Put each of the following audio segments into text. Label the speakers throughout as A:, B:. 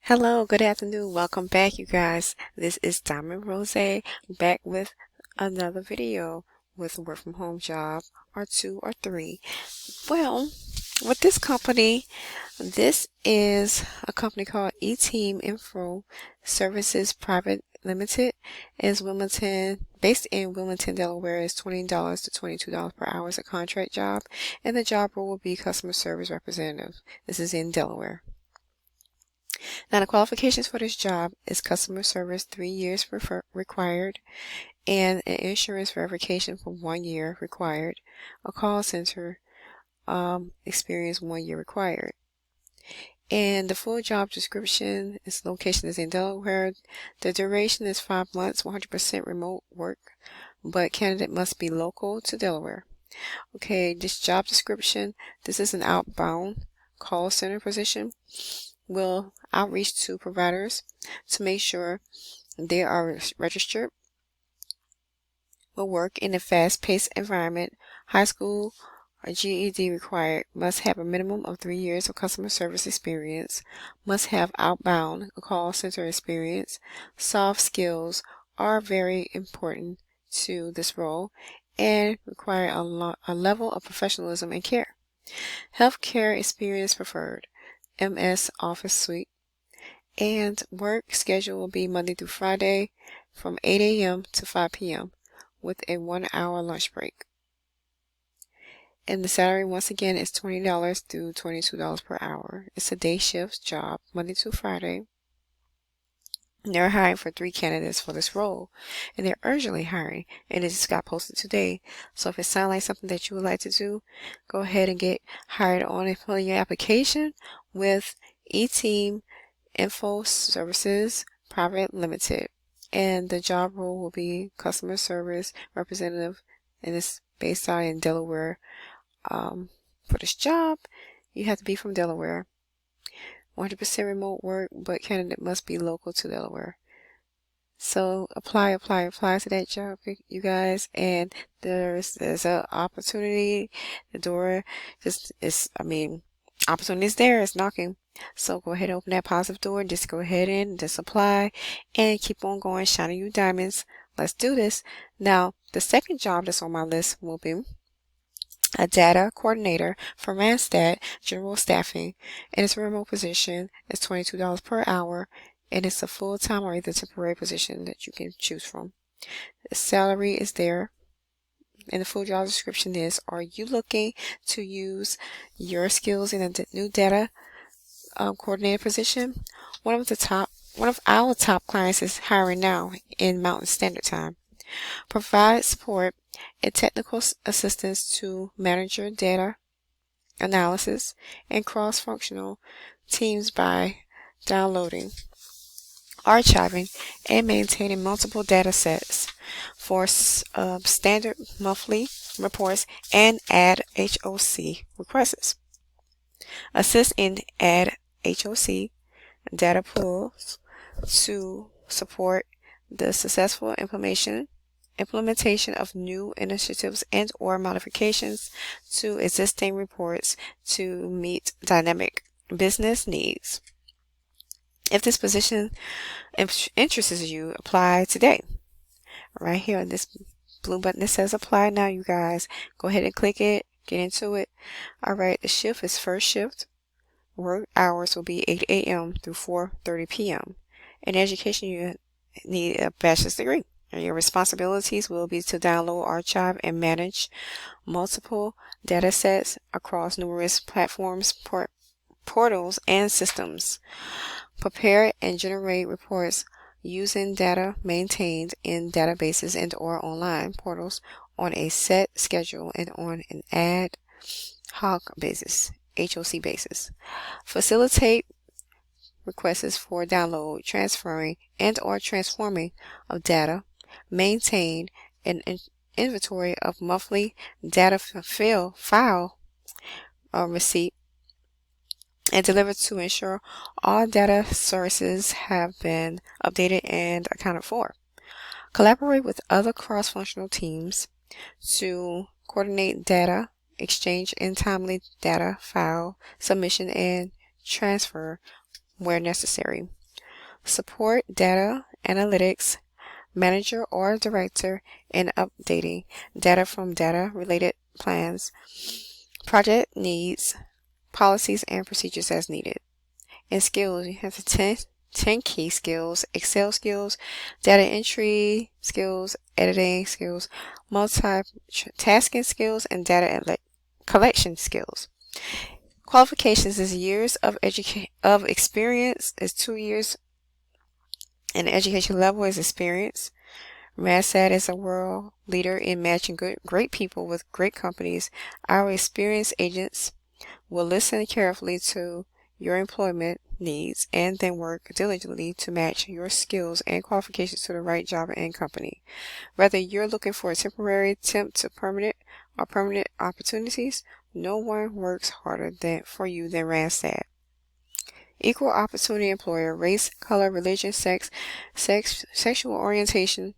A: Hello, good afternoon. Welcome back, you guys. This is Diamond Rose back with another video with a work from home job or two or three. Well, with this company, this is a company called Eteam Infoservices Private Limited. Is Wilmington, based in Wilmington, Delaware. Is $20 to $22 per hour as a contract job, and the job role will be customer service representative. This is in Delaware. Now, the qualifications for this job is customer service 3 years required, and an insurance verification for 1 year required. A call center experience 1 year required. And the full job description, its location is in Delaware. The duration is 5 months, 100% remote work, but candidate must be local to Delaware. Okay, this job description, this is an outbound call center position. Will outreach to providers to make sure they are registered. Will work in a fast-paced environment. High school or GED required. Must have a minimum of 3 years of customer service experience. Must have outbound call center experience. Soft skills are very important to this role and require a level of professionalism and care. Healthcare experience preferred. MS Office Suite, and work schedule will be Monday through Friday from 8 a.m. to 5 p.m. with a 1-hour lunch break. And the salary once again is $20 through $22 per hour. It's a day shift job, Monday through Friday. They're hiring for 3 candidates for this role, and they're urgently hiring, and it just got posted today. So if it sounds like something that you would like to do, go ahead and get hired on and fill in your application with Eteam Infoservices Private Limited. And the job role will be customer service representative, and it's based out in Delaware. For this job, you have to be from Delaware. 100% remote work, but candidate must be local to Delaware. So apply to that job, you guys. And there's an opportunity. The door opportunity is there. It's knocking. So go ahead and open that positive door. Just go ahead and just apply and keep on going, shining you diamonds. Let's do this. Now, the second job that's on my list will be a data coordinator for Randstad General Staffing, and it's a remote position. It's $22 per hour, and it's a full-time or either temporary position that you can choose from. The salary is there, and the full job description is: are you looking to use your skills in a new data coordinator position? One of our top clients is hiring now in Mountain Standard Time. Provide support and technical assistance to manager data analysis and cross-functional teams by downloading, archiving, and maintaining multiple data sets for standard monthly reports and ad HOC requests. Assist in ad HOC data pools to support the successful implementation of new initiatives and or modifications to existing reports to meet dynamic business needs. If this position interests you, apply today. Right here on this blue button that says apply now, you guys. Go ahead and click it. Get into it. Alright, the shift is first shift. Work hours will be 8 a.m. through 4:30 p.m. In education, you need a bachelor's degree. Your responsibilities will be to download, archive, and manage multiple data sets across numerous platforms, portals, and systems. Prepare and generate reports using data maintained in databases and or online portals on a set schedule and on an ad hoc basis, HOC basis. Facilitate requests for download, transferring, and or transforming of data. Maintain an inventory of monthly data file receipt and deliver to ensure all data sources have been updated and accounted for. Collaborate with other cross-functional teams to coordinate data exchange and timely data file submission and transfer where necessary. Support data analytics manager or director in updating data from data-related plans, project needs, policies, and procedures as needed. And skills, you have the 10 key skills: Excel skills, data entry skills, editing skills, multitasking skills, and data collection skills. Qualifications is years of experience, is 2 years, and education level is experience. Randstad is a world leader in matching great people with great companies. Our experienced agents will listen carefully to your employment needs and then work diligently to match your skills and qualifications to the right job and company. Whether you're looking for a temporary, temp to permanent, or permanent opportunities, no one works harder for you than Randstad. Equal opportunity employer: race, color, religion, sexual orientation,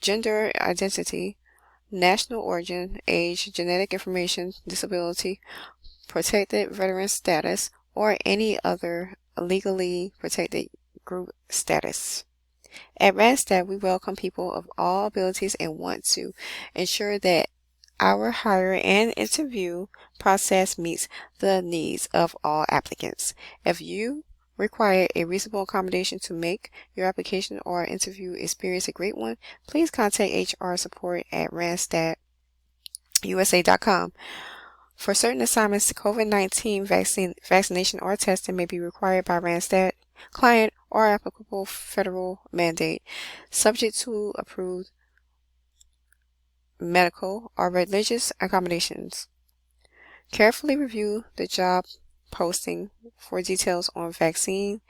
A: gender identity, national origin, age, genetic information, disability, protected veteran status, or any other legally protected group status. At Randstad, we welcome people of all abilities and want to ensure that our hire and interview process meets the needs of all applicants. If you require a reasonable accommodation to make your application or interview experience a great one, please contact HR support at randstadusa.com. For certain assignments, COVID-19 vaccination or testing may be required by Randstad client or applicable federal mandate, subject to approved medical or religious accommodations. Carefully review the job posting for details on vaccine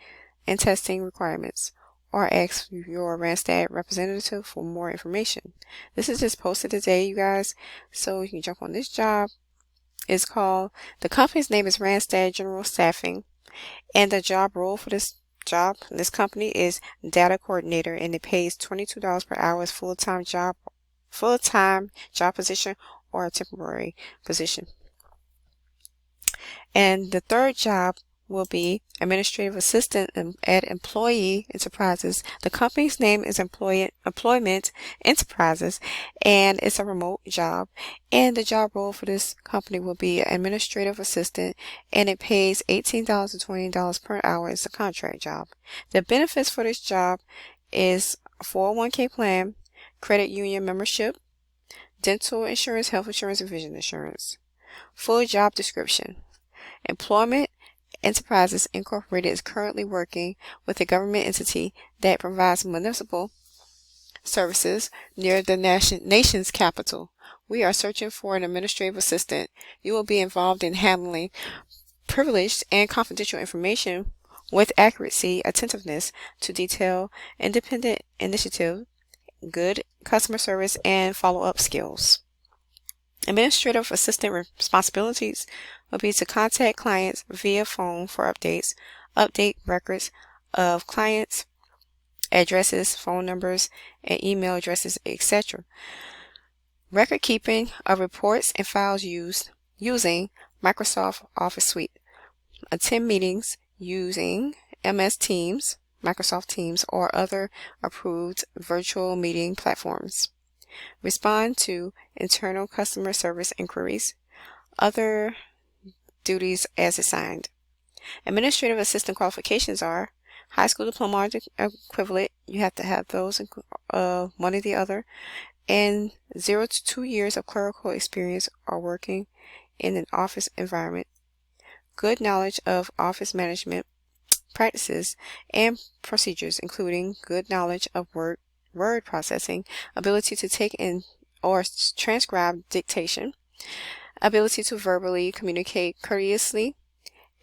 A: and testing requirements, or ask your Randstad representative for more information. This is just posted today, you guys, so you can jump on this job. The company's name is Randstad General Staffing, and the job role for this company is data coordinator, and it pays $22 per hour. As full-time job position or a temporary position. And the third job will be administrative assistant at Employee Enterprises. The company's name is Employment Enterprises, and it's a remote job. And the job role for this company will be administrative assistant, and it pays $18 to $20 per hour. It's a contract job. The benefits for this job is a 401k plan, credit union membership, dental insurance, health insurance, and vision insurance. Full job description. Employment Enterprises Incorporated is currently working with a government entity that provides municipal services near the nation's capital. We are searching for an administrative assistant. You will be involved in handling privileged and confidential information with accuracy, attentiveness to detail, independent initiative, good customer service, and follow-up skills. Administrative assistant responsibilities will be to contact clients via phone for updates, update records of clients, addresses, phone numbers, and email addresses, etc. Record keeping of reports and files using Microsoft Office Suite. Attend meetings using MS Teams, Microsoft Teams, or other approved virtual meeting platforms. Respond to internal customer service inquiries. Other duties as assigned. Administrative assistant qualifications are high school diploma or equivalent. You have to have those, one or the other, and 0 to 2 years of clerical experience or working in an office environment. Good knowledge of office management practices and procedures, including good knowledge of word processing, ability to take in or transcribe dictation, ability to verbally communicate courteously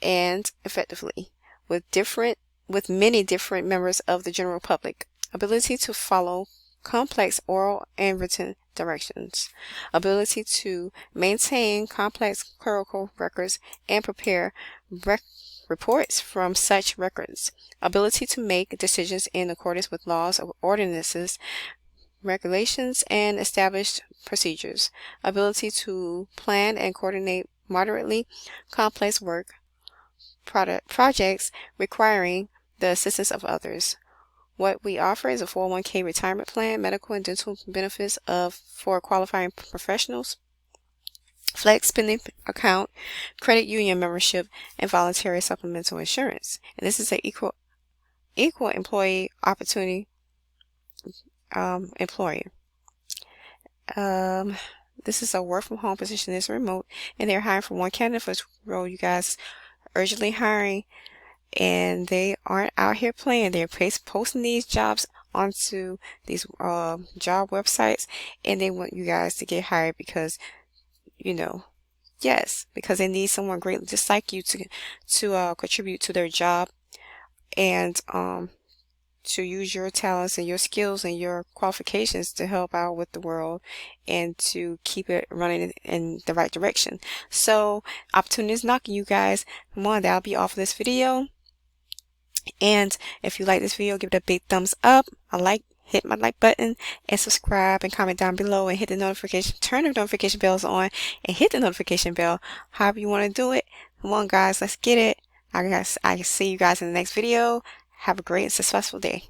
A: and effectively with many different members of the general public, ability to follow complex oral and written directions, ability to maintain complex clerical records and prepare reports from such records, ability to make decisions in accordance with laws, ordinances, regulations, and established procedures, ability to plan and coordinate moderately complex work, projects requiring the assistance of others. What we offer is a 401k retirement plan, medical and dental benefits for qualifying professionals, flex spending account, credit union membership, and voluntary supplemental insurance. And this is an equal employee opportunity employer. This is a work from home position. It's remote, and they're hiring for one candidate for this role. You guys urgently hiring, and they aren't out here playing. They're posting these jobs onto these job websites, and they want you guys to get hired because, you know, yes, because they need someone great just like you to contribute to their job and to use your talents and your skills and your qualifications to help out with the world and to keep it running in the right direction. So opportunity is knocking, you guys. Come on, that'll be all for this video. And if you like this video, give it a big thumbs up, hit my like button, and subscribe and comment down below, and hit the notification, turn the notification bells on, and hit the notification bell, however you want to do it. Come on, guys, let's get it. I can see you guys in the next video. Have a great and successful day.